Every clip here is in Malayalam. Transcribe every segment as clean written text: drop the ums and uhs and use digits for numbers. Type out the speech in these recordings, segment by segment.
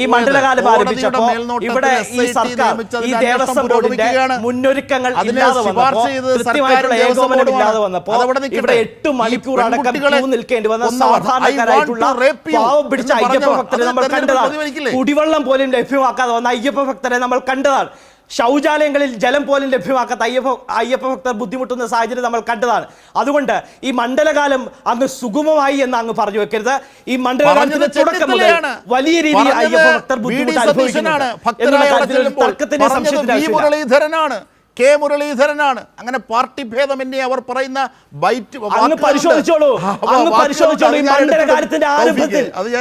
ഈ മണ്ഡലകാലം ആരംഭിച്ചപ്പോൾ ഇവിടെ ഈ സർക്കാർ ഈ ദേവസ്വം ബോർഡിന്റെ മുന്നൊരുക്കങ്ങൾ ഇല്ലാതെ വന്നപ്പോൾ കൃത്യമായിട്ടുള്ള ഏകോപനം ഇല്ലാതെ വന്നപ്പോൾ ഇവിടെ 8 മണിക്കൂർ അടക്കം ക്യൂ നിൽക്കേണ്ടി വന്ന സാധാരണക്കാരായിട്ടുള്ള പാവം പിടിച്ച അയ്യപ്പ ഭക്തരെ നമ്മൾ കണ്ടതാണ്. കുടിവെള്ളം പോലും ലഭ്യമാക്കാതെ വന്ന അയ്യപ്പ ഭക്തരെ നമ്മൾ കണ്ടതാണ്. ശൗചാലയങ്ങളിൽ ജലം പോലും ലഭ്യമാക്കാത്ത അയ്യപ്പ ഭക്തർ ബുദ്ധിമുട്ടുന്ന സാഹചര്യം നമ്മൾ കണ്ടതാണ്. അതുകൊണ്ട് ഈ മണ്ഡലകാലം അങ്ങ് സുഗമമായി എന്ന് അങ്ങ് പറഞ്ഞു വെക്കരുത്. ഈ മണ്ഡലകാലത്തിന്റെ തുടക്കം മുതൽ വലിയ രീതിയിൽ അയ്യപ്പ ഭക്തർ ബുദ്ധിമുട്ട് അനുഭവിക്കുന്നുണ്ട്. തർക്കത്തിന്റെ സംശയത്തിനാണ് കെ മുരളീധരനാണ്. അങ്ങനെ പാർട്ടി ഭേദമെന്നെ അവർ പറയുന്ന പരിശോധിച്ചോളൂ.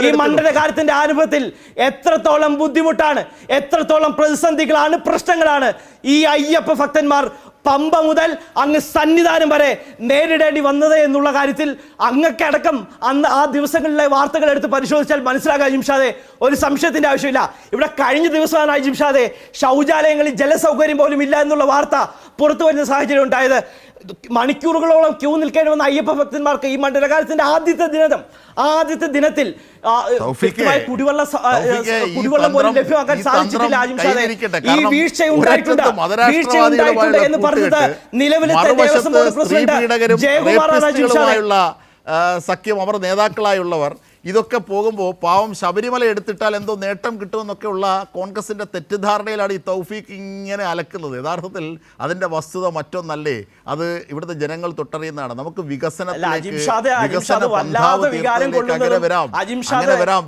ഈ മണ്ഡലകാലത്തിന്റെ ആരംഭത്തിൽ എത്രത്തോളം ബുദ്ധിമുട്ടാണ്, എത്രത്തോളം പ്രതിസന്ധികളാണ്, പ്രശ്നങ്ങളാണ് ഈ അയ്യപ്പ ഭക്തന്മാർ പമ്പ മുതൽ അങ്ങ് സന്നിധാനം വരെ നേരിടേണ്ടി വന്നത് എന്നുള്ള കാര്യത്തിൽ അങ്ങക്കടക്കം അന്ന് ആ ദിവസങ്ങളിലെ വാർത്തകൾ എടുത്ത് പരിശോധിച്ചാൽ മനസ്സിലാകാം ജിംഷാദെ. ഒരു സംശയത്തിന്റെ ആവശ്യമില്ല. ഇവിടെ കഴിഞ്ഞ ദിവസമാണ് ജിംഷാദെ ശൗചാലയങ്ങളിൽ ജലസൗകര്യം പോലും ഇല്ല എന്നുള്ള വാർത്ത പുറത്തു വരുന്ന സാഹചര്യം ഉണ്ടായത്. മണിക്കൂറുകളോളം ക്യൂ നിൽക്കേണ്ടി വന്ന അയ്യപ്പ ഭക്തന്മാർക്ക് ഈ മണ്ഡലകാലത്തിന്റെ ആദ്യത്തെ ദിനത്തിൽ കുടിവെള്ളം പോലും ലഭ്യമാക്കാൻ സാധിച്ചിട്ടില്ല. ഈ വീഴ്ചയുണ്ടായിട്ടുണ്ട് എന്ന് പറഞ്ഞത് നിലവിലത്തെ ദേവസ്വം ബോർഡ് പ്രസിഡന്റ് ജയകുമാറാണ്. സഖ്യം അവർ നേതാക്കളായുള്ളവർ ഇതൊക്കെ പോകുമ്പോൾ പാവം ശബരിമല എടുത്തിട്ടാൽ എന്തോ നേട്ടം കിട്ടുമെന്നൊക്കെയുള്ള കോൺഗ്രസിൻ്റെ തെറ്റിദ്ധാരണയിലാണ് ഈ തൗഫീഖ് ഇങ്ങനെ അലക്കുന്നത്. യഥാർത്ഥത്തിൽ അതിൻ്റെ വസ്തുത മറ്റൊന്നല്ലേ, അത് ഇവിടുത്തെ ജനങ്ങൾ തൊട്ടറിയുന്നതാണ്. നമുക്ക് വികസനത്തിലേക്ക് അങ്ങനെ വരാം.